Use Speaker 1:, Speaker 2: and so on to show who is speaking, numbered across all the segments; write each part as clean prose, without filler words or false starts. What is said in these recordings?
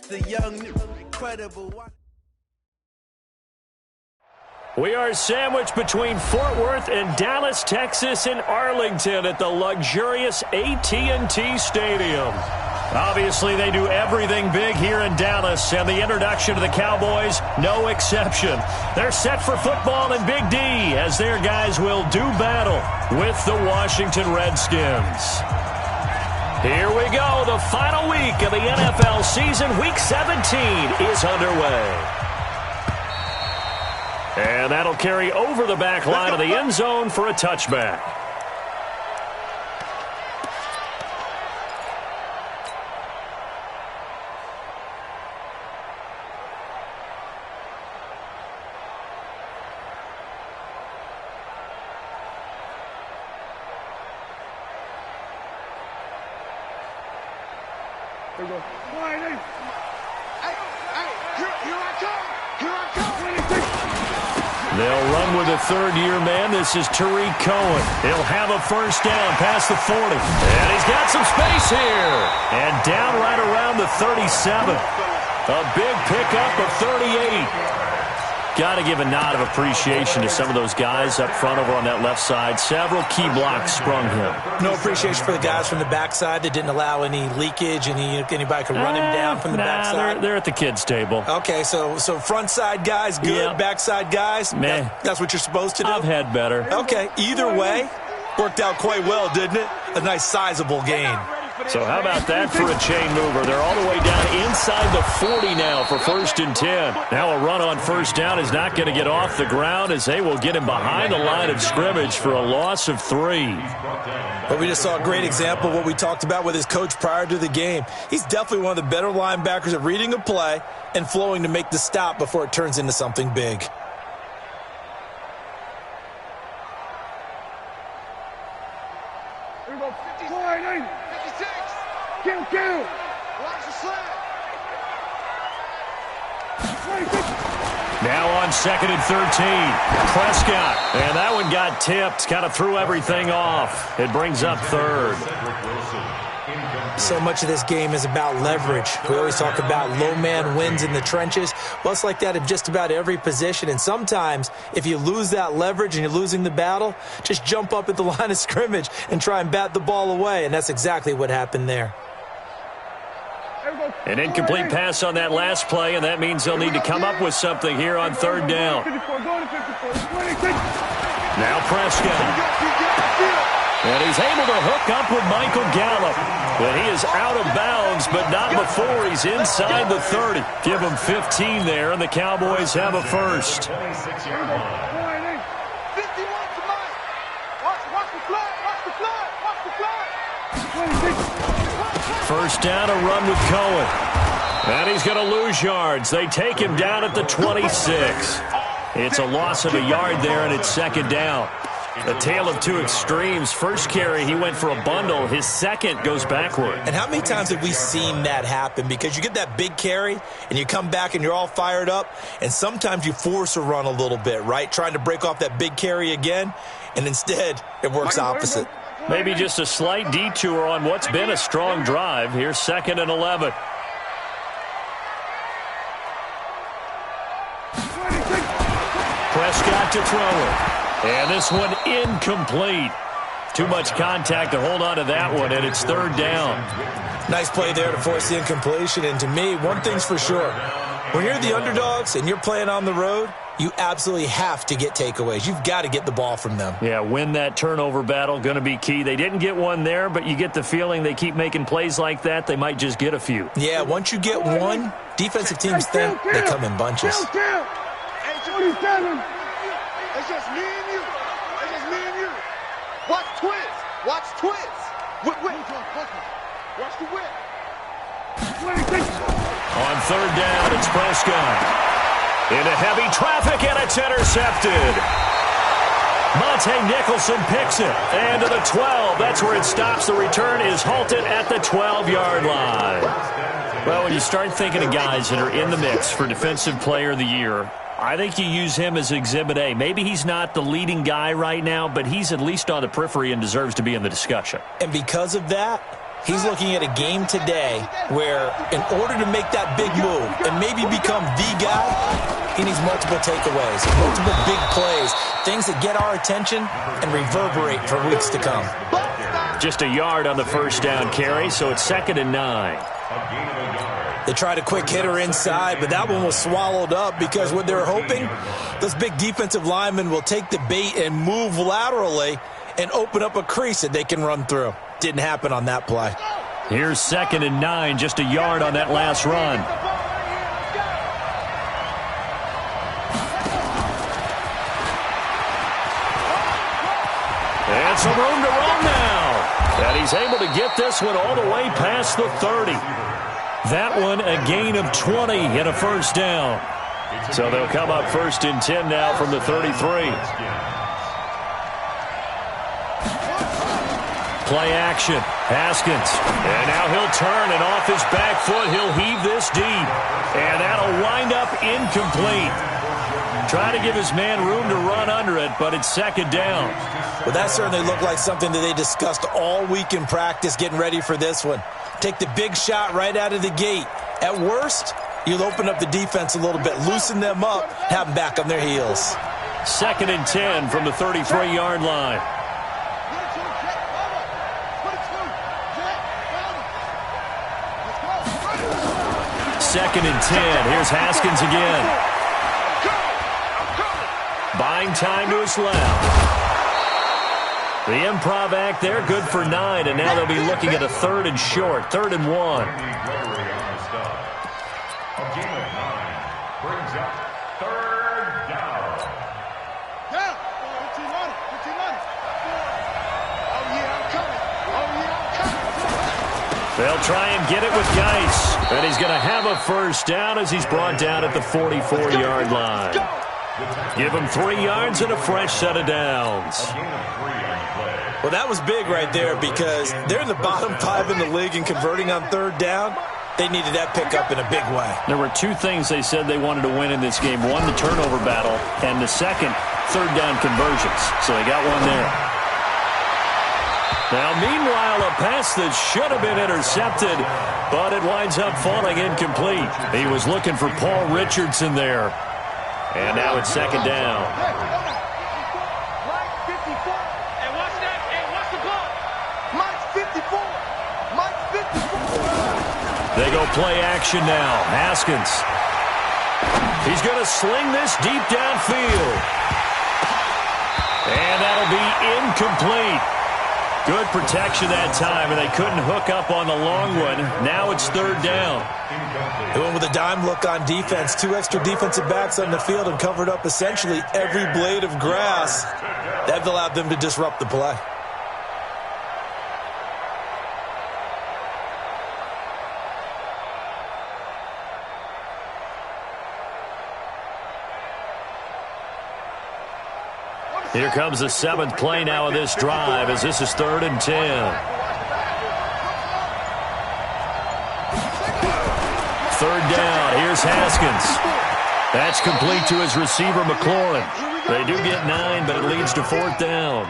Speaker 1: the young, incredible.
Speaker 2: We are sandwiched between Fort Worth and Dallas, Texas, and Arlington at the luxurious AT&T Stadium. Obviously, they do everything big here in Dallas, and the introduction to the Cowboys, no exception. They're set for football in Big D as their guys will do battle with the Washington Redskins. Here we go. The final week of the NFL season, Week 17, is underway. And that'll carry over the back line of the end zone for a touchback.
Speaker 3: Here we go. Here I come.
Speaker 2: They'll run with a third-year man. This is Tariq Cohen. He'll have a first down past the 40. And he's got some space here. And down right around the 37. A big pickup of 38. Got to give a nod of appreciation to some of those guys up front over on that left side. Several key blocks sprung him.
Speaker 4: No appreciation for the guys from the backside that didn't allow any leakage, anybody could run him down from the backside.
Speaker 2: They're at the kids' table.
Speaker 4: Okay, so front side guys, good. Yeah. Backside guys, that's what you're supposed to do?
Speaker 2: I've had better.
Speaker 4: Okay, either way, worked out quite well, didn't it? A nice sizable gain.
Speaker 2: So how about that for a chain mover? They're all the way down inside the 40 now for 1st and 10. Now a run on first down is not going to get off the ground as they will get him behind the line of scrimmage for a loss of 3.
Speaker 4: But we just saw a great example of what we talked about with his coach prior to the game. He's definitely one of the better linebackers at reading a play and flowing to make the stop before it turns into something big.
Speaker 3: Here we go. 56. Kill. Watch the slap.
Speaker 2: Now on 2nd and 13. Prescott. And that one got tipped. Kind of threw everything off. It brings up 3rd.
Speaker 4: So much of this game is about leverage. We always talk about low man wins in the trenches. Well, it's like that in just about every position. And sometimes, if you lose that leverage and you're losing the battle, just jump up at the line of scrimmage and try and bat the ball away. And that's exactly what happened there.
Speaker 2: An incomplete pass on that last play, and that means they'll need to come up with something here on 3rd down. Now Prescott. And he's able to hook up with Michael Gallup. But he is out of bounds, but not before he's inside the 30. Give him 15 there, and the Cowboys have a first. First down, a run with Cohen. And he's going to lose yards. They take him down at the 26. It's a loss of a yard there, and it's 2nd down. A tale of two extremes. First carry, he went for a bundle. His second goes backward.
Speaker 4: And how many times have we seen that happen? Because you get that big carry, and you come back and you're all fired up, and sometimes you force a run a little bit, right? Trying to break off that big carry again, and instead it works opposite.
Speaker 2: Maybe just a slight detour on what's been a strong drive. Here's 2nd and 11. Prescott to throw it. And this one incomplete. Too much contact to hold on to that one, and it's 3rd down.
Speaker 4: Nice play there to force the incompletion. And to me, one thing's for sure. When you're the underdogs and you're playing on the road, you absolutely have to get takeaways. You've got to get the ball from them.
Speaker 2: Yeah, win that turnover battle, going to be key. They didn't get one there, but you get the feeling they keep making plays like that, they might just get a few.
Speaker 4: Yeah, once you get one, defensive teams think they come in bunches.
Speaker 3: It's just me and you. It's just me and you. Watch twist. Watch twist. Whip. Watch the whip.
Speaker 2: On 3rd down, it's Prescott. Into heavy traffic, and it's intercepted. Monte Nicholson picks it. And to the 12. That's where it stops. The return is halted at the 12-yard line. Well, when you start thinking of guys that are in the mix for Defensive Player of the Year, I think you use him as Exhibit A. Maybe he's not the leading guy right now, but he's at least on the periphery and deserves to be in the discussion.
Speaker 4: And because of that, He's looking at a game today where in order to make that big move and maybe become the guy, he needs multiple takeaways, multiple big plays, things that get our attention and reverberate for weeks to come.
Speaker 2: Just a yard on the first down carry, so it's 2nd and 9.
Speaker 4: They tried a quick hitter inside, but that one was swallowed up because what they're hoping, those big defensive linemen will take the bait and move laterally and open up a crease that they can run through. Didn't happen on that play.
Speaker 2: Here's 2nd and 9, just a yard on that last run. And some room to run now. And he's able to get this one all the way past the 30. That one a gain of 20 and a first down. So they'll come up 1st and 10 now from the 33. Play action. Haskins. And now he'll turn, and off his back foot, he'll heave this deep. And that'll wind up incomplete. Try to give his man room to run under it, but it's 2nd down.
Speaker 4: Well, that certainly looked like something that they discussed all week in practice getting ready for this one. Take the big shot right out of the gate. At worst, you'll open up the defense a little bit, loosen them up, have them back on their heels.
Speaker 2: 2nd and 10 from the 33-yard line. Second and 10. Here's Haskins again. Buying time to his left. The improv act there, good for 9, and now they'll be looking at a 3rd and short, 3rd and 1. They'll try and get it with Geis, and he's going to have a first down as he's brought down at the 44-yard line. Give him 3 yards and a fresh set of downs.
Speaker 4: Well, that was big right there because they're in the bottom 5 in the league and converting on 3rd down. They needed that pickup in a big way.
Speaker 2: There were 2 things they said they wanted to win in this game. One, the turnover battle, and the second, 3rd down conversions. So they got one there. Now, meanwhile, a pass that should have been intercepted, but it winds up falling incomplete. He was looking for Paul Richardson there. And now it's 2nd down. They go play action now. Haskins. He's going to sling this deep downfield. And that'll be incomplete. Good protection that time, and they couldn't hook up on the long one. Now it's 3rd down.
Speaker 4: They went with a dime look on defense. 2 extra defensive backs on the field and covered up essentially every blade of grass. That allowed them to disrupt the play.
Speaker 2: Here comes the 7th play now of this drive as this is 3rd and 10. 3rd down. Here's Haskins. That's complete to his receiver, McLaurin. They do get 9, but it leads to 4th down.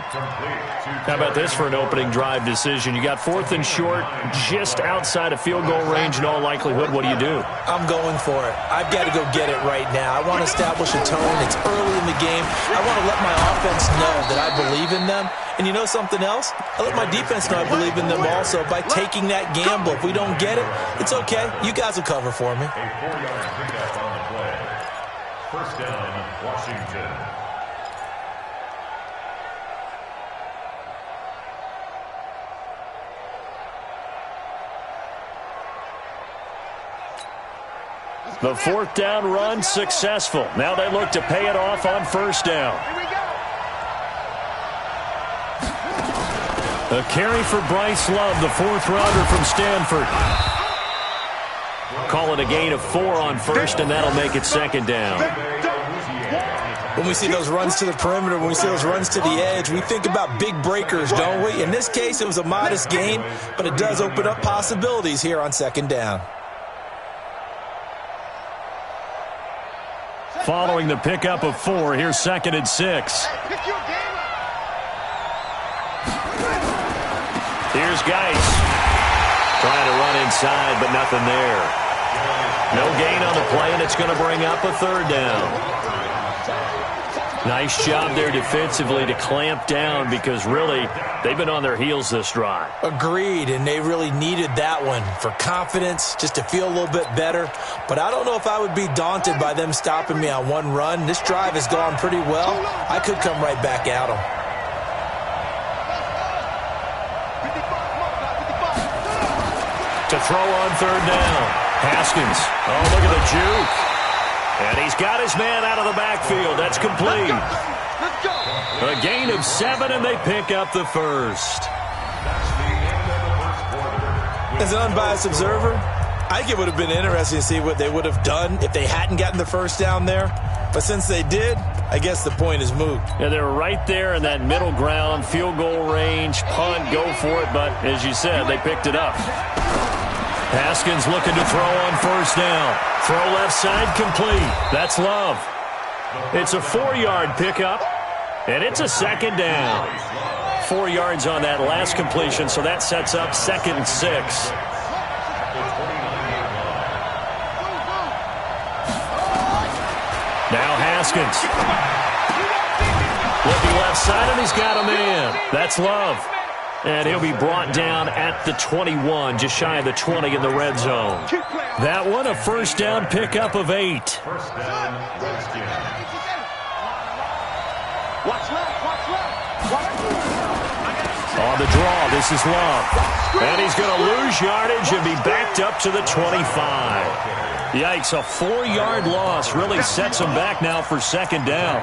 Speaker 2: How about this for an opening drive decision? You got 4th and short, just outside of field goal range in all likelihood. What do you do?
Speaker 4: I'm going for it. I've got to go get it right now. I want to establish a tone. It's early in the game. I want to let my offense know that I believe in them. And you know something else? I let my defense know I believe in them also by taking that gamble. If we don't get it, it's okay. You guys will cover for me.
Speaker 5: A 4-yard pickup on the play. First down, Washington.
Speaker 2: The 4th down run successful. Now they look to pay it off on 1st down. A carry for Bryce Love, the 4th rounder from Stanford. Call it a gain of 4 on 1st, and that'll make it 2nd down.
Speaker 4: When we see those runs to the perimeter, when we see those runs to the edge, we think about big breakers, don't we? In this case, it was a modest gain, but it does open up possibilities here on 2nd down.
Speaker 2: Following the pickup of 4, here's 2nd and 6. Here's Geis. Trying to run inside, but nothing there. No gain on the play, and it's going to bring up a third down. Nice job there defensively to clamp down because really they've been on their heels this drive.
Speaker 4: Agreed, and they really needed that one for confidence, just to feel a little bit better. But I don't know if I would be daunted by them stopping me on one run. This drive has gone pretty well. I could come right back at them.
Speaker 2: To throw on third down. Haskins. Oh, look at the juke. And he's got his man out of the backfield. That's complete. A gain of 7, and they pick up the first.
Speaker 4: As an unbiased observer, I think it would have been interesting to see what they would have done if they hadn't gotten the first down there. But since they did, I guess the point is moot.
Speaker 2: Yeah, they're right there in that middle ground, field goal range, punt, go for it. But as you said, they picked it up. Haskins looking to throw on first down. Throw left side complete. That's Love. It's a 4-yard pickup, and it's a second down. 4 yards on that last completion, so that sets up 2nd and 6. Now Haskins. Looking left side, and he's got a man. That's Love. And he'll be brought down at the 21, just shy of the 20 in the red zone. That one, a first down pickup of 8.
Speaker 5: First down, Redskins.
Speaker 2: On the draw, this is Love. And he's going to lose yardage and be backed up to the 25. Yikes, a 4-yard loss really sets him back now for second down.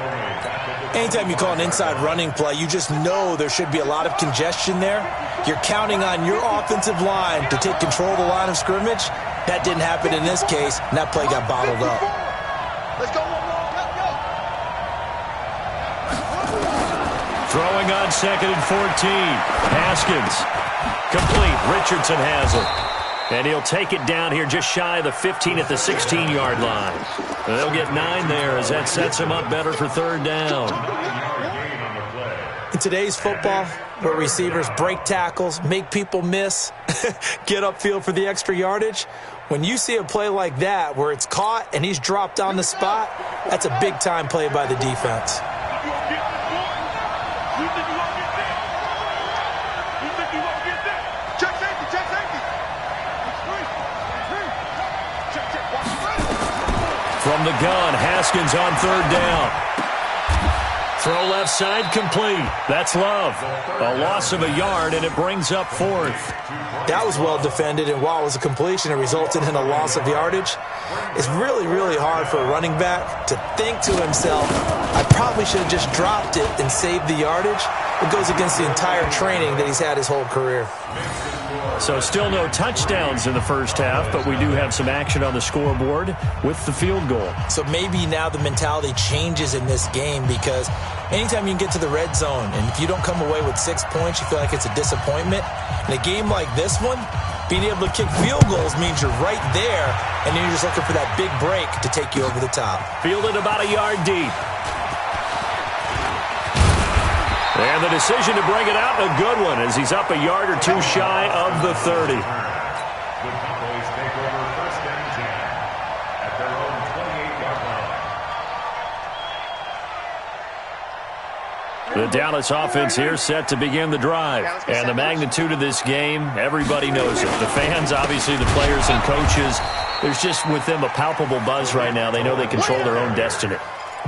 Speaker 4: Anytime you call an inside running play, you just know there should be a lot of congestion there. You're counting on your offensive line to take control of the line of scrimmage. That didn't happen in this case, and that play got bottled up.
Speaker 3: Let's go.
Speaker 2: Throwing on 2nd and 14. Haskins. Complete. Richardson has it. And he'll take it down here just shy of the 15 at the 16-yard line. They'll get 9 there as that sets him up better for third down.
Speaker 4: In today's football, where receivers break tackles, make people miss, get upfield for the extra yardage, when you see a play like that where it's caught and he's dropped on the spot, that's a big-time play by the defense.
Speaker 2: From the gun, Haskins on third down. Throw left side complete. That's Love. A loss of a yard, and it brings up 4th.
Speaker 4: That was well defended, and while it was a completion, it resulted in a loss of yardage. It's really, really hard for a running back to think to himself, I probably should have just dropped it and saved the yardage. It goes against the entire training that he's had his whole career.
Speaker 2: So still no touchdowns in the first half, but we do have some action on the scoreboard with the field goal.
Speaker 4: So maybe now the mentality changes in this game because anytime you can get to the red zone and if you don't come away with 6 points, you feel like it's a disappointment. In a game like this one, being able to kick field goals means you're right there, and then you're just looking for that big break to take you over the top.
Speaker 2: Fielded about a yard deep. And the decision to bring it out, a good one, as he's up a yard or 2 shy of the 30.
Speaker 5: The Cowboys take over first and 10 at their own 28-yard line.
Speaker 2: The Dallas offense here set to begin the drive. And the magnitude of this game, everybody knows it. The fans, obviously the players and coaches, there's just with them a palpable buzz right now. They know they control their own destiny.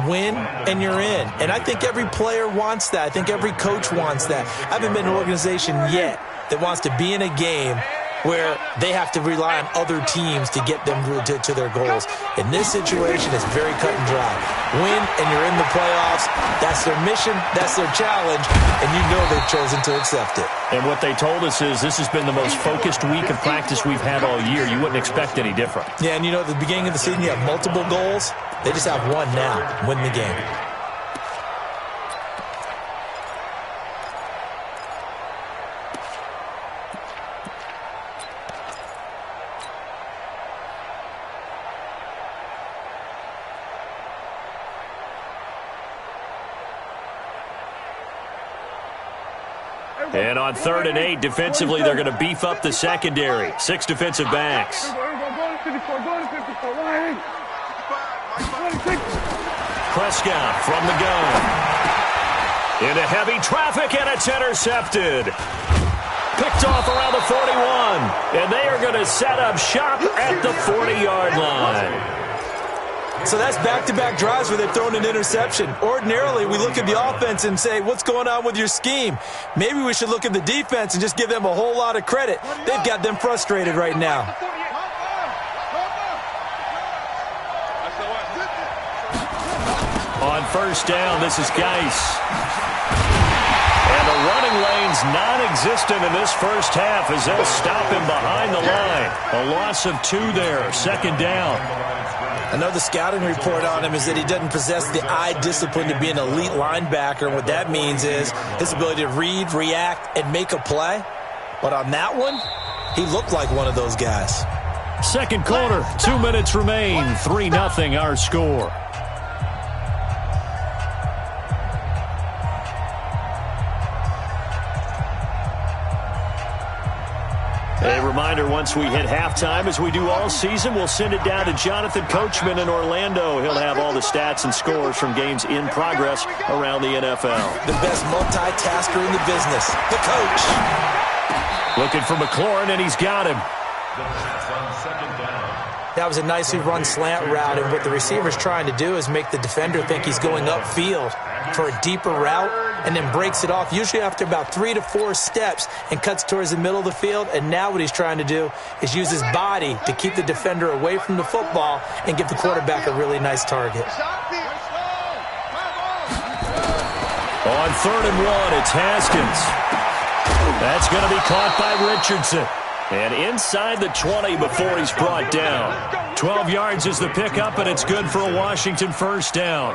Speaker 4: Win, and you're in. And I think every player wants that. I think every coach wants that. I haven't been in an organization yet that wants to be in a game where they have to rely on other teams to get them to their goals. In this situation, it's very cut and dry. Win, and you're in the playoffs. That's their mission. That's their challenge. And you know they've chosen to accept it.
Speaker 2: And what they told us is this has been the most focused week of practice we've had all year. You wouldn't expect any different.
Speaker 4: Yeah, and you know, at the beginning of the season, you have multiple goals. They just have one now. Win the game.
Speaker 2: And on 3rd and 8, defensively, they're going to beef up the secondary. 6 defensive backs. Prescott from the gun. Into heavy traffic, and it's intercepted. Picked off around the 41. And they are going to set up shop at the 40-yard line.
Speaker 4: So that's back-to-back drives where they've thrown an interception. Ordinarily, we look at the offense and say, what's going on with your scheme? Maybe we should look at the defense and just give them a whole lot of credit. They've got them frustrated right now.
Speaker 2: On 1st down, this is Geis. And the running lane's non-existent in this first half as they'll stop him behind the line. A loss of 2 there, 2nd down.
Speaker 4: I know the scouting report on him is that he doesn't possess the eye discipline to be an elite linebacker. And what that means is his ability to read, react, and make a play. But on that one, he looked like one of those guys.
Speaker 2: 2nd quarter, 2 minutes remain. 3-0 our score. A reminder, once we hit halftime, as we do all season, we'll send it down to Jonathan Coachman in Orlando. He'll have all the stats and scores from games in progress around the NFL.
Speaker 4: The best multitasker in the business, the coach.
Speaker 2: Looking for McLaurin, and he's got him.
Speaker 4: That was a nicely run slant route, and what the receiver's trying to do is make the defender think he's going upfield for a deeper route, and then breaks it off, usually after about 3 to 4 steps, and cuts towards the middle of the field. And now what he's trying to do is use his body to keep the defender away from the football and give the quarterback a really nice target.
Speaker 2: On 3rd and 1, it's Haskins. That's going to be caught by Richardson. And inside the 20 before he's brought down. 12 yards is the pickup, and it's good for a Washington 1st down.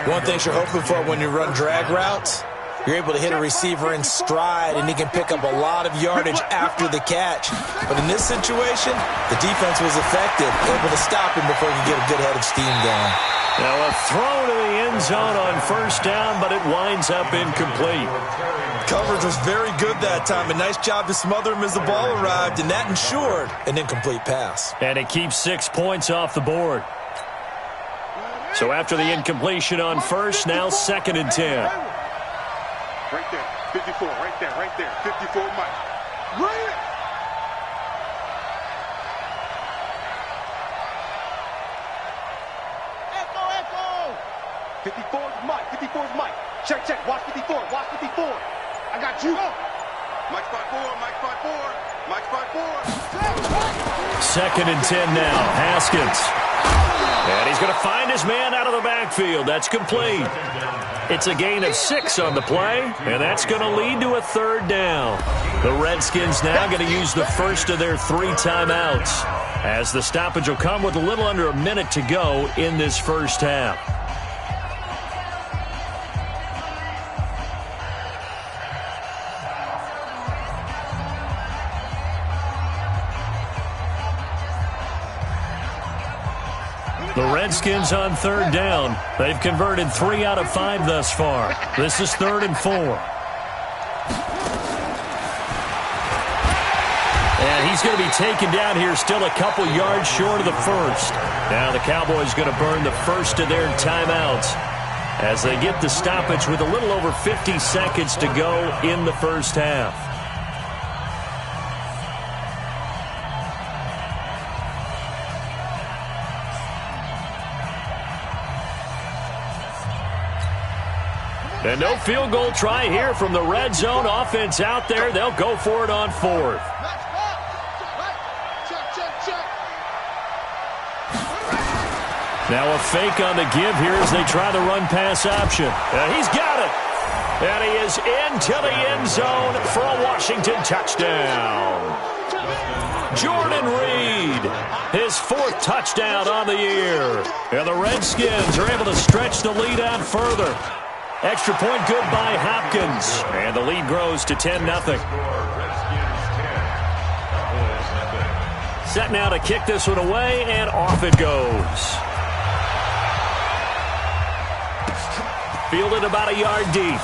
Speaker 4: One thing you're hoping for when you run drag routes, you're able to hit a receiver in stride, and he can pick up a lot of yardage after the catch. But in this situation, the defense was effective, able to stop him before he could get a good head of steam going.
Speaker 2: Now a throw to the end zone on 1st down, but it winds up incomplete.
Speaker 4: Coverage was very good that time. A nice job to smother him as the ball arrived, and that ensured an incomplete pass.
Speaker 2: And it keeps 6 points off the board. So after the incompletion on 1st, now 2nd and 10.
Speaker 3: Right there, 54, right there, 54, Mike. Bring it! Echo! 54 is Mike, 54 is Mike. Check, watch 54, watch 54. I got you. Mike spot 4, Mike spot 4, Mike spot 4.
Speaker 2: 2nd and 10 now, Haskins. And he's going to find his man out of the backfield. That's complete. It's a gain of 6 on the play, and that's going to lead to a 3rd down. The Redskins now going to use the first of their 3 timeouts, as the stoppage will come with a little under a minute to go in this first half. The Redskins on 3rd down. They've converted 3 out of 5 thus far. This is 3rd and 4. And he's going to be taken down here, still a couple yards short of the first. Now the Cowboys going to burn the first of their timeouts as they get the stoppage with a little over 50 seconds to go in the first half. And no field goal try here from the red zone. Offense out there. They'll go for it on 4th. Now a fake on the give here as they try the run-pass option. He's got it. And he is into the end zone for a Washington touchdown. Jordan Reed, his 4th touchdown on the year. And the Redskins are able to stretch the lead out further. Extra point good by Hopkins. And the lead grows to 10-0. Set now to kick this one away, and off it goes. Fielded about a yard deep.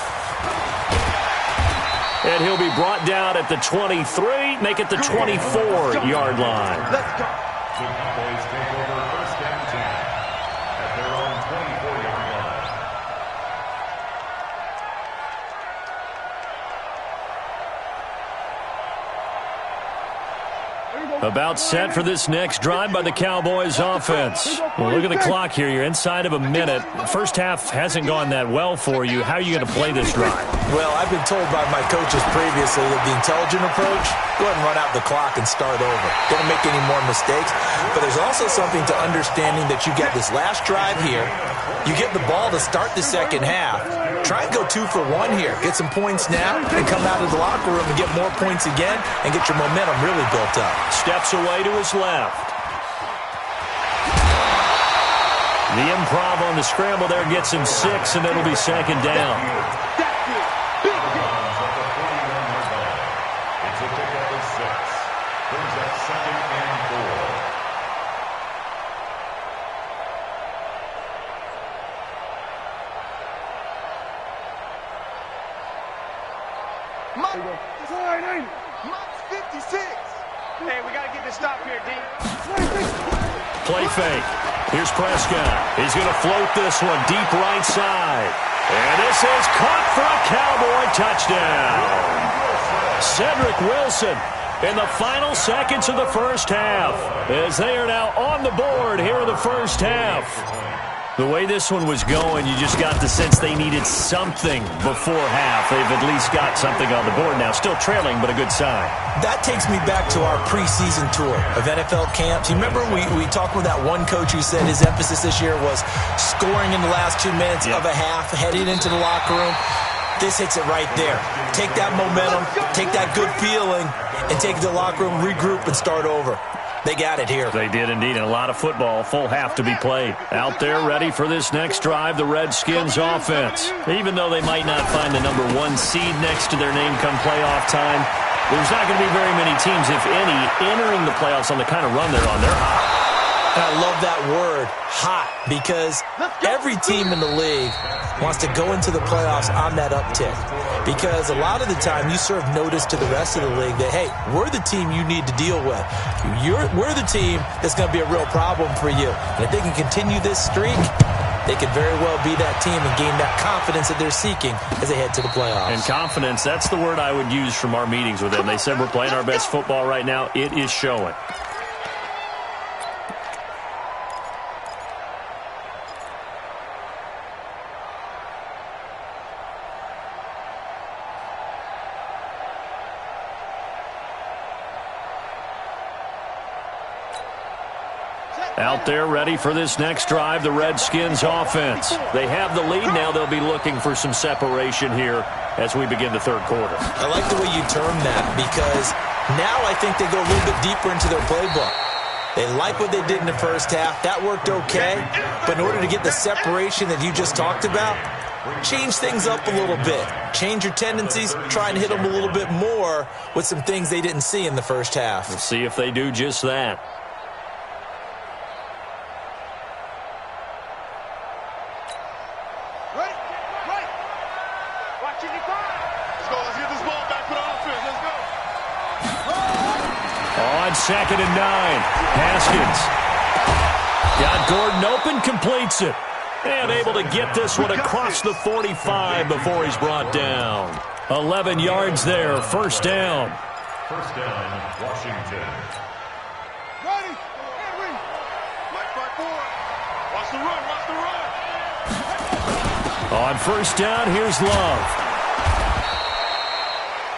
Speaker 2: And he'll be brought down at the 23, make it the 24-yard line.
Speaker 3: Let's go.
Speaker 5: The Cowboys take over first and 10 at their own 24-yard line.
Speaker 2: About set for this next drive by the Cowboys offense. Well, look at the clock here. You're inside of a minute. First half hasn't gone that well for you. How are you going to play this drive?
Speaker 4: Well, I've been told by my coaches previously that the intelligent approach, go ahead and run out the clock and start over. Don't make any more mistakes. But there's also something to understanding that you get this last drive here. You get the ball to start the second half. Try and go 2 for 1 here. Get some points now and come out of the locker room and get more points again and get your momentum really built up.
Speaker 2: Steps away to his left. The improv on the scramble there gets him 6, and it'll be second down.
Speaker 5: It's a pickup of 6. Brings up second and 4.
Speaker 3: Mike's 56. Hey, we got to get this stop here, D.
Speaker 2: Play fake. Here's Prescott. He's going to float this one deep right side. And this is caught for a Cowboy touchdown. Cedric Wilson in the final seconds of the first half, as they are now on the board here in the first half. The way this one was going, you just got the sense they needed something before half. They've at least got something on the board now. Still trailing, but a good sign.
Speaker 4: That takes me back to our preseason tour of NFL camps. You remember we talked with that one coach who said his emphasis this year was scoring in the last 2 minutes of a half, heading into the locker room. This hits it right there. Take that momentum, take that good feeling, and take it to the locker room, regroup, and start over. They got it here.
Speaker 2: They did indeed, and a lot of football, full half to be played. Out there ready for this next drive, the Redskins offense. Even though they might not find the number 1 seed next to their name come playoff time, there's not going to be very many teams, if any, entering the playoffs on the kind of run they're on. They're hot.
Speaker 4: And I love that word, hot, because every team in the league wants to go into the playoffs on that uptick. Because a lot of the time you serve notice to the rest of the league that, hey, we're the team you need to deal with. We're the team that's going to be a real problem for you. And if they can continue this streak, they could very well be that team and gain that confidence that they're seeking as they head to the playoffs.
Speaker 2: And confidence, that's the word I would use from our meetings with them. They said we're playing our best football right now. It is showing. Out there ready for this next drive, the Redskins offense. They have the lead now. They'll be looking for some separation here as we begin the third quarter.
Speaker 4: I like the way you term that, because now I think they go a little bit deeper into their playbook. They like what they did in the first half. That worked okay. But in order to get the separation that you just talked about, change things up a little bit. Change your tendencies. Try and hit them a little bit more with some things they didn't see in the first half.
Speaker 2: We'll see if they do just that. Second and 9. Haskins got Gordon open, completes it. And able to get this one across the 45 before he's brought down. 11 yards there, first down.
Speaker 5: First down, Washington.
Speaker 3: Ready? Mike 5-4. Watch the run, watch the run.
Speaker 2: On first down, here's Love.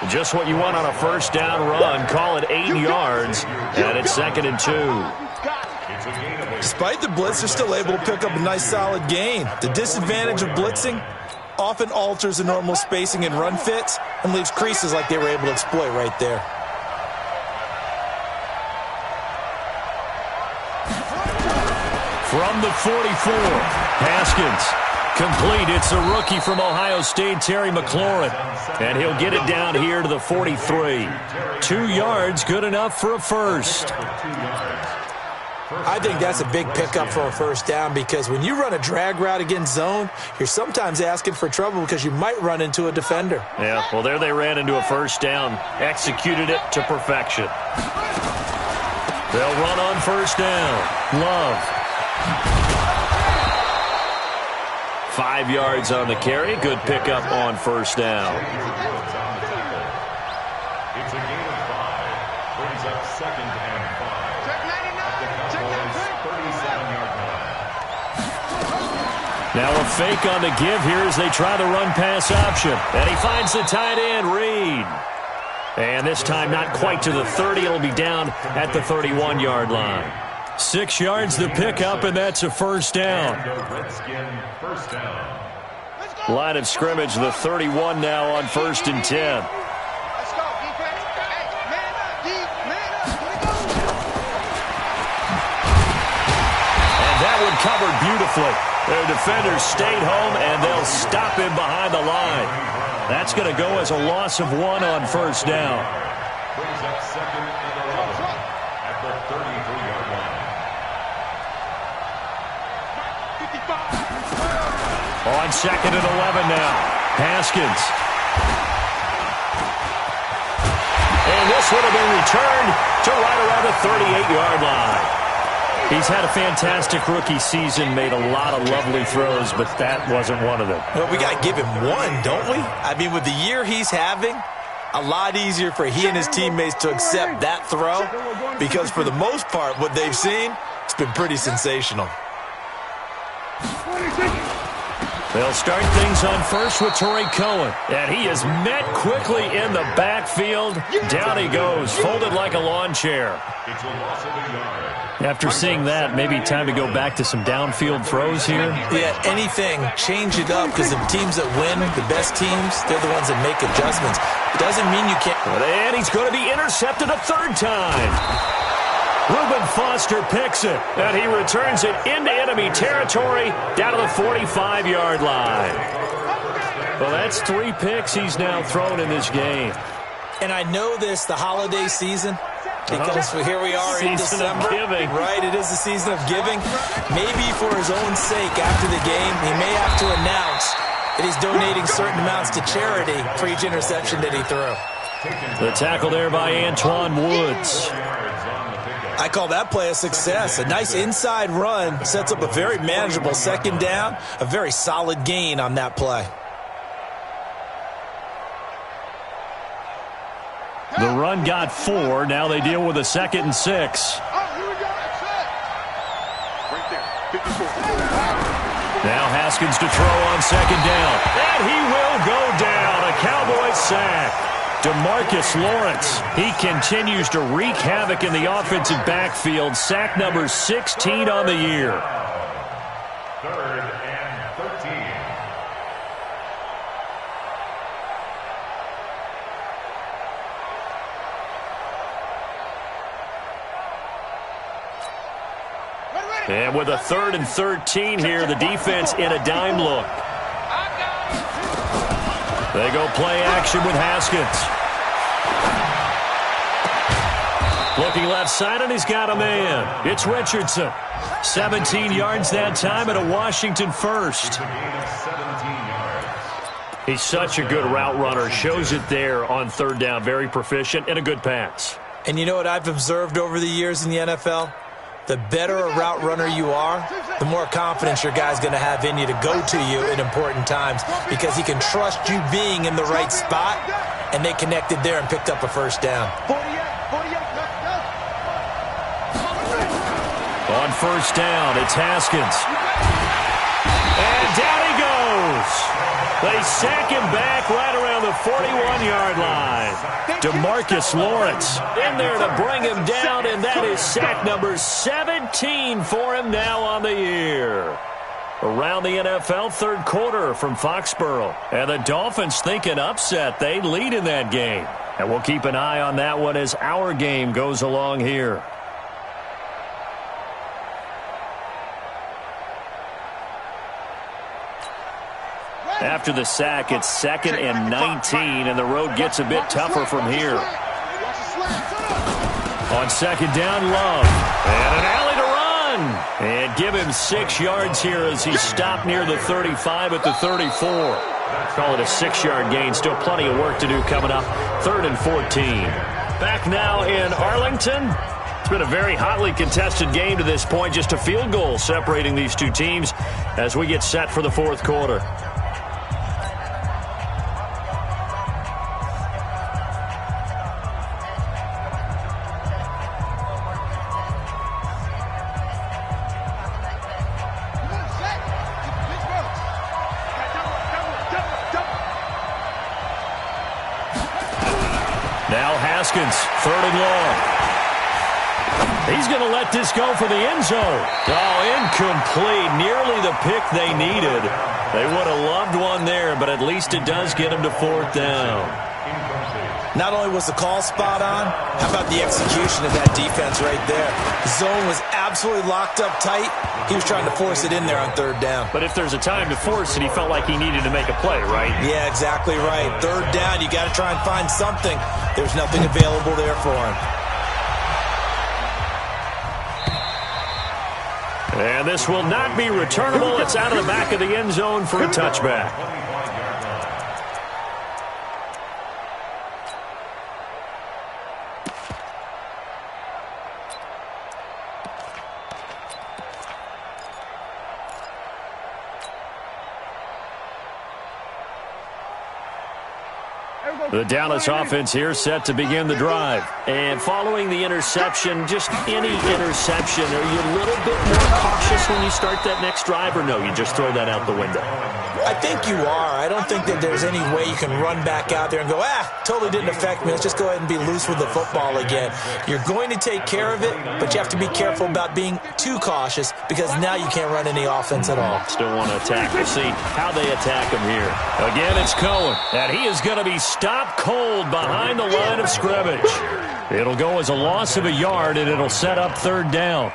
Speaker 2: Just what you want on a first down run. Call it 8 yards, and it's second and 2.
Speaker 4: Despite the blitz, they're still able to pick up a nice solid gain. The disadvantage of blitzing often alters the normal spacing and run fits and leaves creases like they were able to exploit right there.
Speaker 2: From the 44, Haskins. Complete. It's a rookie from Ohio State, Terry McLaurin. And he'll get it down here to the 43. 2 yards, good enough for a first.
Speaker 4: I think that's a big pickup for a first down because when you run a drag route against zone, you're sometimes asking for trouble because you might run into a defender.
Speaker 2: Yeah, well, there they ran into a first down, executed it to perfection. They'll run on first down. Love. 5 yards on the carry. Good pickup on first down.
Speaker 5: It's a gain of 5. Brings up 2nd and 5.
Speaker 3: Check 99. Check that.
Speaker 5: 37-yard line.
Speaker 2: Now a fake on the give here as they try the run-pass option. And he finds the tight end, Reed. And this time not quite to the 30. It'll be down at the 31-yard line. 6 yards the pickup, and that's a first down.
Speaker 5: Redskin first down.
Speaker 2: Line of scrimmage, the 31 now on 1st and 10.
Speaker 3: Let's go, defense. Hey, man up, deep, man up. Here we go.
Speaker 2: And that one covered beautifully. Their defenders stayed home, and they'll stop him behind the line. That's going to go as a loss of 1 on first down.
Speaker 5: Brings up 2nd and 11 at the 33-yard line.
Speaker 3: 55.
Speaker 2: On 2nd and 11 now. Haskins. And this one will be returned to right around the 38-yard line. He's had a fantastic rookie season, made a lot of lovely throws, but that wasn't one of them.
Speaker 4: Well, we got to give him one, don't we? I mean, with the year he's having, a lot easier for he and his teammates to accept that throw because for the most part, what they've seen, it's been pretty sensational.
Speaker 2: They'll start things on first with Torrey Cohen. And he is met quickly in the backfield. Down he goes, folded like a lawn chair.
Speaker 5: It's a loss of a yard.
Speaker 2: After seeing that, maybe time to go back to some downfield throws here.
Speaker 4: Yeah, anything, change it up because the teams that win, the best teams, they're the ones that make adjustments. It doesn't mean you can't.
Speaker 2: And he's going to be intercepted a 3rd time. Reuben Foster picks it, and he returns it into enemy territory down to the 45-yard line. Well, that's 3 picks he's now thrown in this game.
Speaker 4: And I know this, the holiday season, because here we are in December.
Speaker 2: Giving.
Speaker 4: Right, it is the season of giving. Maybe for his own sake after the game, he may have to announce that he's donating certain amounts to charity for each interception that he threw.
Speaker 2: The tackle there by Antoine Woods.
Speaker 4: I call that play a success. A nice inside run sets up a very manageable 2nd down, a very solid gain on that play.
Speaker 2: The run got 4. Now they deal with a 2nd and 6.
Speaker 3: Oh, here we go. That's it. Right there. 54.
Speaker 2: Now Haskins to throw on 2nd down. And he will go down. A Cowboys sack. DeMarcus Lawrence, he continues to wreak havoc in the offensive backfield. Sack number 16 on the year.
Speaker 5: 3rd and 13.
Speaker 2: And with a 3rd and 13 here, the defense in a dime look. They go play action with Haskins. Looking left side, and he's got a man. It's Richardson. 17 yards that time and a Washington 1st. He's such a good route runner. Shows it there on 3rd down. Very proficient and a good pass.
Speaker 4: And you know what I've observed over the years in the NFL? The better a route runner you are, the more confidence your guy's going to have in you to go to you in important times because he can trust you being in the right spot, and they connected there and picked up a 1st down.
Speaker 3: 48,
Speaker 2: On 1st down, it's Haskins. And down he goes. They sack him back right around the 41-yard line. DeMarcus Lawrence in there to bring him down, and that is sack number 17 for him now on the year. Around the NFL, 3rd quarter from Foxborough. And the Dolphins think an upset. They lead in that game. And we'll keep an eye on that one as our game goes along here. After the sack, it's 2nd and 19, and the road gets a bit tougher from here. On 2nd down, Love. And an alley to run. And give him 6 yards here as he stopped near the 35 at the 34. Call it a 6-yard gain. Still plenty of work to do coming up. 3rd and 14. Back now in Arlington. It's been a very hotly contested game to this point. Just a field goal separating these two teams as we get set for the 4th quarter. Now Haskins, 3rd and long. He's going to let this go for the end zone. Oh, incomplete. Nearly the pick they needed. They would have loved one there, but at least it does get them to 4th down.
Speaker 4: Not only was the call spot on, how about the execution of that defense right there? The zone was absolutely locked up tight. He was trying to force it in there on 3rd down.
Speaker 2: But if there's a time to force it, he felt like he needed to make a play, right?
Speaker 4: Yeah, exactly right. 3rd down, you got to try and find something. There's nothing available there for him.
Speaker 2: And this will not be returnable. It's out of the back of the end zone for a touchback. The Dallas offense here set to begin the drive. And following the interception, just any interception, are you a little bit more cautious when you start that next drive, or no, you just throw that out the window?
Speaker 4: I think you are. I don't think that there's any way you can run back out there and go, totally didn't affect me. Let's just go ahead and be loose with the football again. You're going to take care of it, but you have to be careful about being too cautious because now you can't run any offense at all.
Speaker 2: Still want to attack. We'll see how they attack him here. Again, it's Cohen, and he is going to be stopped cold behind the line of scrimmage. It'll go as a loss of a yard, and it'll set up 3rd down.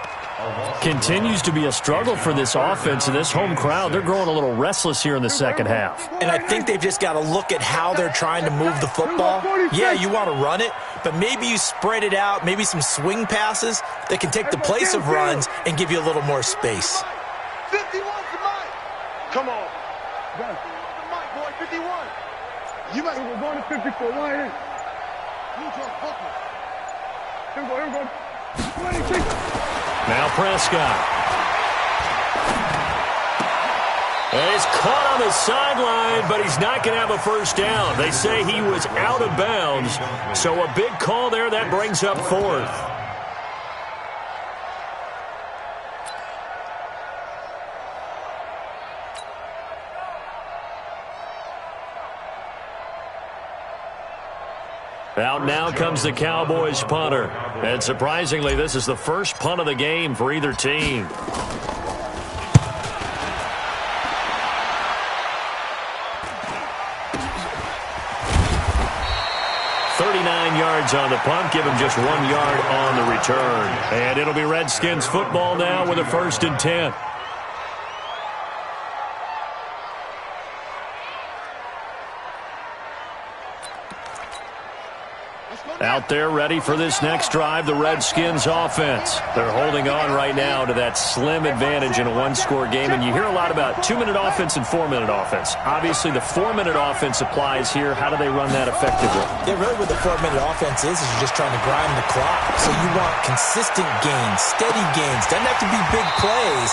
Speaker 2: Continues to be a struggle for this offense and this home crowd. They're growing a little restless here in the second half.
Speaker 4: And I think they've just got to look at how they're trying to move the football. Yeah, you want to run it, but maybe you spread it out, maybe some swing passes that can take the place of runs and give you a little more space.
Speaker 3: 51 to Mike. Come on. Mike, boy, 51. You might be going to 54. Why in? Here we go.
Speaker 2: Now Prescott. And he's caught on the sideline, but he's not going to have a 1st down. They say he was out of bounds, so a big call there. That brings up 4th. Out now comes the Cowboys punter. And surprisingly, this is the first punt of the game for either team. Yards on the punt, give him just 1 yard on the return. And it'll be Redskins football now with a 1st and 10. Out there ready for this next drive, the Redskins offense. They're holding on right now to that slim advantage in a 1-score game, and you hear a lot about 2-minute offense and 4-minute offense. Obviously, the 4-minute offense applies here. How do they run that effectively?
Speaker 4: Yeah, really what the 4-minute offense is you're just trying to grind the clock. So you want consistent gains, steady gains. Doesn't have to be big plays,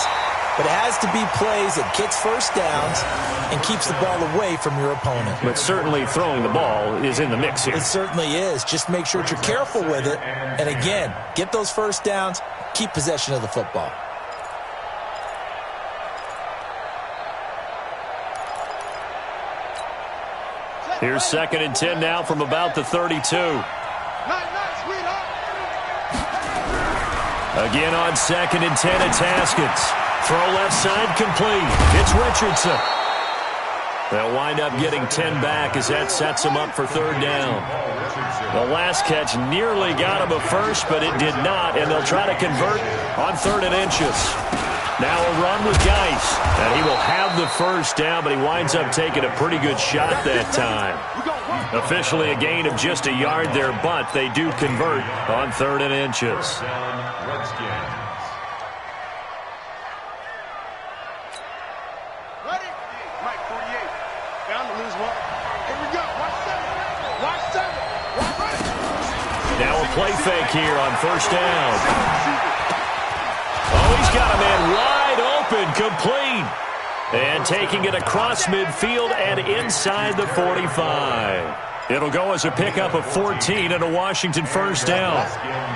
Speaker 4: but it has to be plays that gets 1st downs and keeps the ball away from your opponent.
Speaker 2: But certainly throwing the ball is in the mix here.
Speaker 4: It certainly is. Just make sure that you're careful with it. And again, get those 1st downs, keep possession of the football.
Speaker 2: Here's 2nd and 10 now from about the 32. Again on 2nd and 10, it's Haskins. Throw left side complete. It's Richardson. They'll wind up getting 10 back as that sets him up for 3rd down. The last catch nearly got him a 1st, but it did not, and they'll try to convert on 3rd and inches. Now a run with Geis, and he will have the 1st down, but he winds up taking a pretty good shot that time. Officially a gain of just a yard there, but they do convert on 3rd and inches. play fake here on first down. Oh, he's got a man wide open, complete. And taking it across midfield and inside the 45. It'll go as a pickup of 14 and a Washington first down.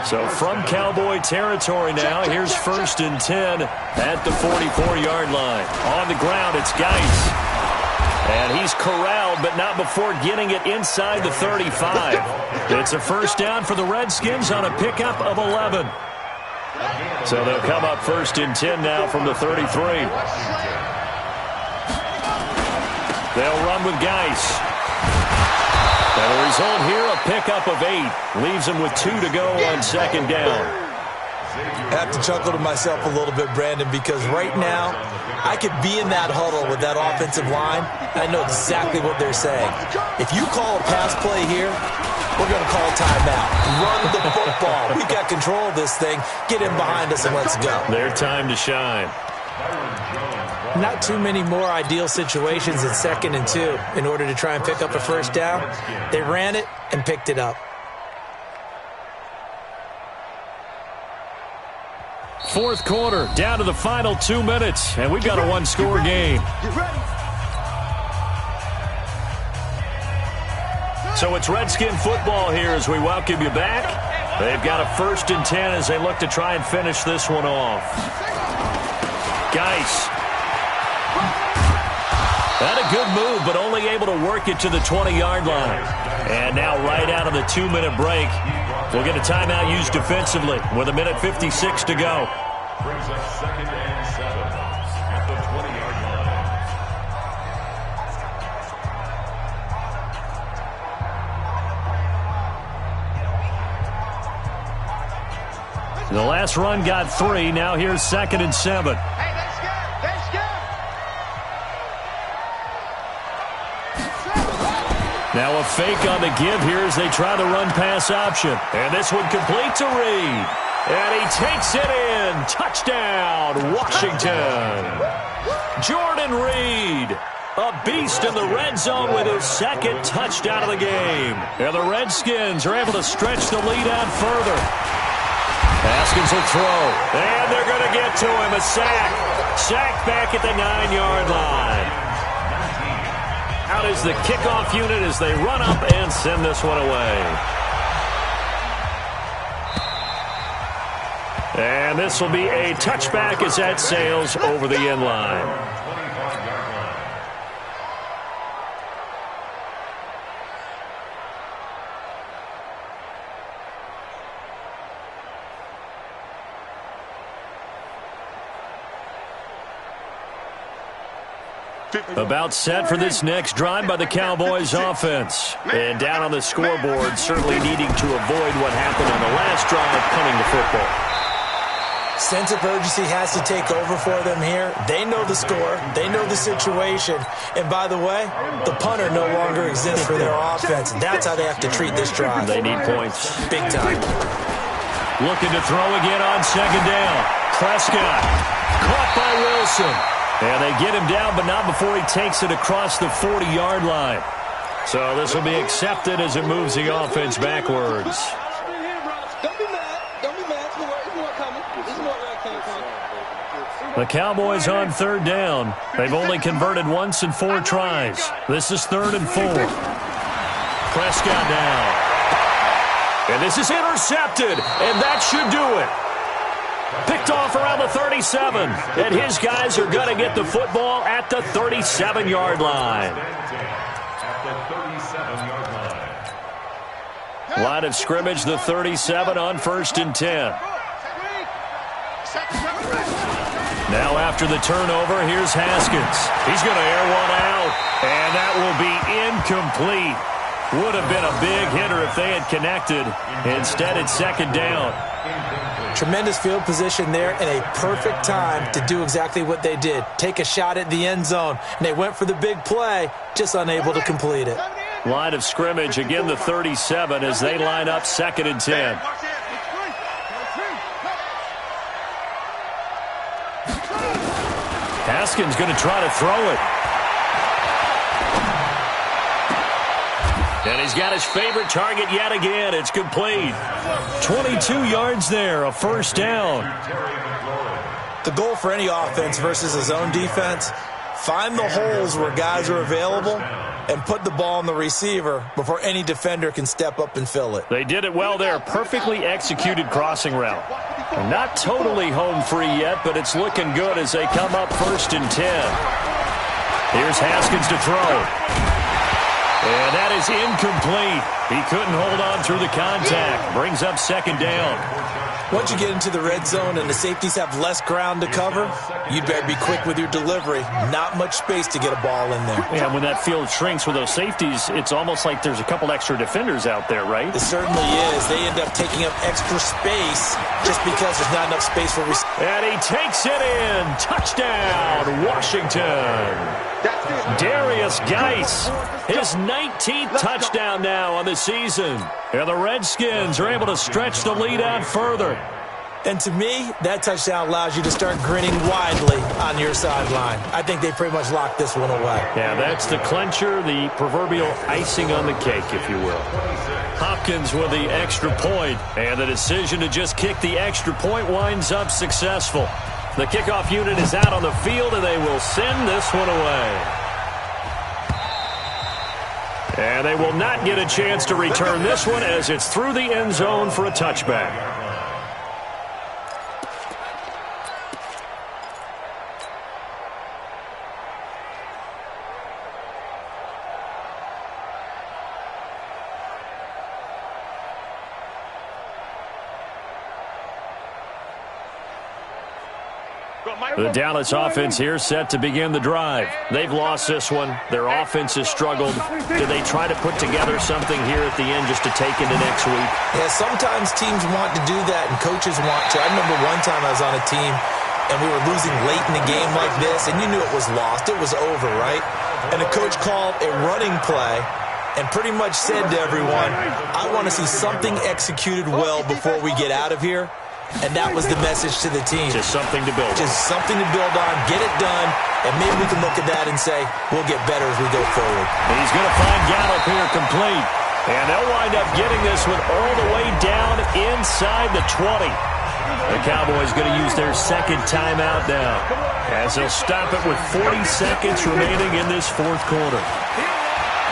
Speaker 2: So from Cowboy territory now, here's 1st and 10 at the 44-yard line. On the ground, it's Geis. And he's corralled, but not before getting it inside the 35. It's a first down for the Redskins on a pickup of 11. So they'll come up 1st and 10 now from the 33. They'll run with Geis. And the result here, a pickup of 8. Leaves them with 2 to go on 2nd down.
Speaker 4: I have to chuckle to myself a little bit, Brandon, because right now I could be in that huddle with that offensive line, and I know exactly what they're saying. If you call a pass play here, we're going to call timeout. Run the football. We've got control of this thing. Get in behind us and let's go.
Speaker 2: Their time to shine.
Speaker 4: Not too many more ideal situations in 2nd and 2 in order to try and pick up a first down. They ran it and picked it up.
Speaker 2: Fourth quarter, down to the final 2 minutes, and we've got a one-score game. So it's Redskin football here as we welcome you back. They've got a 1st and 10 as they look to try and finish this one off. Geis. Had a good move, but only able to work it to the 20-yard line. And now right out of the 2-minute break, we'll get a timeout used defensively with 1:56 to go.
Speaker 5: Brings up 2nd and 7 at the 20-yard line.
Speaker 2: The last run got 3. Now here's 2nd and 7.
Speaker 3: Hey, that's good. That's good.
Speaker 2: Now a fake on the give here as they try the run-pass option. And this one complete to Reed. And he takes it in. Touchdown, Washington. Jordan Reed, a beast in the red zone with his 2nd touchdown of the game. And the Redskins are able to stretch the lead out further. Haskins will throw. And they're going to get to him. A sack. Sack back at the 9-yard line. Out is the kickoff unit as they run up and send this one away. And this will be a touchback as that sails over the end line. About set for this next drive by the Cowboys offense. And down on the scoreboard, certainly needing to avoid what happened on the last drive coming to football.
Speaker 4: Sense of urgency has to take over for them here. They know the score. They know the situation. And by the way, the punter no longer exists for their offense. That's how they have to treat this drive.
Speaker 2: They need points.
Speaker 4: Big time.
Speaker 2: Looking to throw again on 2nd down. Prescott caught by Wilson. And they get him down, but not before he takes it across the 40-yard line. So this will be accepted as it moves the offense backwards. The Cowboys on 3rd down. They've only converted once in 4 tries. This is 3rd and 4. Prescott down. And this is intercepted, and that should do it. Picked off around the 37, and his guys are going to get the football at the 37-yard line. Line of scrimmage, the 37 on 1st and 10. Now after the turnover, here's Haskins. He's going to air one out, and that will be incomplete. Would have been a big hitter if they had connected. Instead, it's 2nd down.
Speaker 4: Tremendous field position there and a perfect time to do exactly what they did. Take a shot at the end zone. And they went for the big play, just unable to complete it.
Speaker 2: Line of scrimmage, again the 37 as they line up 2nd and 10. Haskins going to try to throw it. And he's got his favorite target yet again. It's complete. 22 yards there, a first down.
Speaker 4: The goal for any offense versus his own defense, find the holes where guys are available and put the ball on the receiver before any defender can step up and fill it.
Speaker 2: They did it well there. Perfectly executed crossing route. Not totally home free yet, but it's looking good as they come up 1st and 10. Here's Haskins to throw. And that is incomplete. He couldn't hold on through the contact. Brings up 2nd down.
Speaker 4: Once you get into the red zone and the safeties have less ground to cover, you'd better be quick with your delivery. Not much space to get a ball in there.
Speaker 2: And when that field shrinks with those safeties, it's almost like there's a couple extra defenders out there, right?
Speaker 4: It certainly is. They end up taking up extra space just because there's not enough space for receivers.
Speaker 2: And he takes it in. Touchdown, Washington. Darius Geis, his 19th touchdown now on the season. And the Redskins are able to stretch the lead out further.
Speaker 4: And to me, that touchdown allows you to start grinning widely on your sideline. I think they pretty much locked this one away.
Speaker 2: Yeah, that's the clincher, the proverbial icing on the cake, if you will. Hopkins with the extra point, and the decision to just kick the extra point winds up successful. The kickoff unit is out on the field, and they will send this one away. And they will not get a chance to return this one as it's through the end zone for a touchback. The Dallas offense here set to begin the drive. They've lost this one. Their offense has struggled. Do they try to put together something here at the end just to take into next week?
Speaker 4: Yeah, sometimes teams want to do that and coaches want to. I remember one time I was on a team and we were losing late in the game like this, and you knew it was lost. It was over, right? And the coach called a running play and pretty much said to everyone, I want to see something executed well before we get out of here. And that was the message to the team.
Speaker 2: Just something to build on.
Speaker 4: Just something to build on, get it done, and maybe we can look at that and say, we'll get better as we go forward.
Speaker 2: He's going to find Gallup here complete. And they'll wind up getting this one all the way down inside the 20. The Cowboys going to use their 2nd timeout now, as they'll stop it with 40 seconds remaining in this 4th quarter.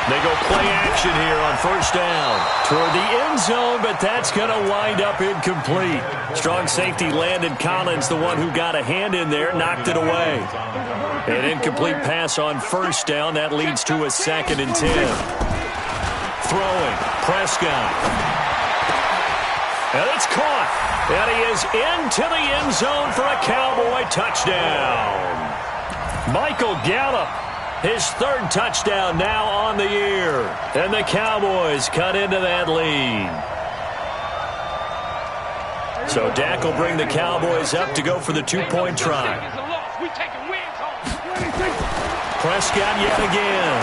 Speaker 2: They go play action here on 1st down toward the end zone, but that's going to wind up incomplete. Strong safety Landon Collins, the one who got a hand in there, knocked it away. An incomplete pass on 1st down. That leads to a 2nd and 10. Throwing, Prescott. And it's caught. And he is into the end zone for a Cowboy touchdown. Michael Gallup. His 3rd touchdown now on the year. And the Cowboys cut into that lead. So Dak will bring the Cowboys up to go for the 2-point try. Prescott yet again.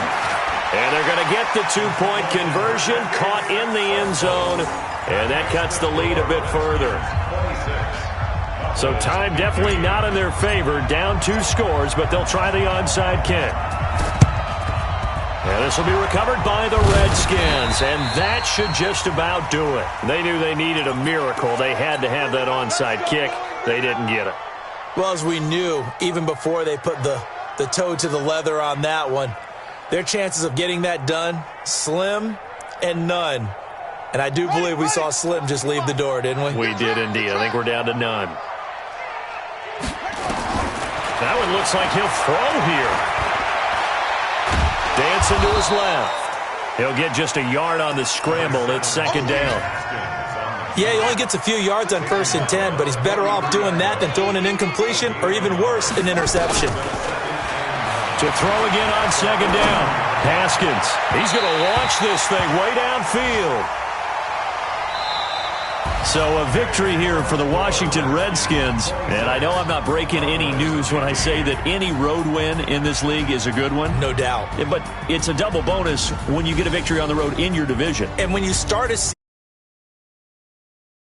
Speaker 2: And they're going to get the 2-point conversion. Caught in the end zone. And that cuts the lead a bit further. So time definitely not in their favor. Down 2 scores, but they'll try the onside kick. And this will be recovered by the Redskins, and that should just about do it. They knew they needed a miracle. They had to have that onside kick. They didn't get it.
Speaker 4: Well, as we knew, even before they put the toe to the leather on that one, their chances of getting that done, slim and none. And I do believe we saw Slim just leave the door, didn't we?
Speaker 2: We did indeed. I think we're down to none. That one looks like he'll throw here. Dancing to his left. He'll get just a yard on the scramble. It's 2nd down.
Speaker 4: Yeah, he only gets a few yards on 1st and 10, but he's better off doing that than throwing an incompletion or even worse, an interception.
Speaker 2: To throw again on 2nd down. Haskins. He's going to launch this thing way downfield. So a victory here for the Washington Redskins. And I know I'm not breaking any news when I say that any road win in this league is a good one.
Speaker 4: No doubt.
Speaker 2: But it's a double bonus when you get a victory on the road in your division.
Speaker 4: And when you start a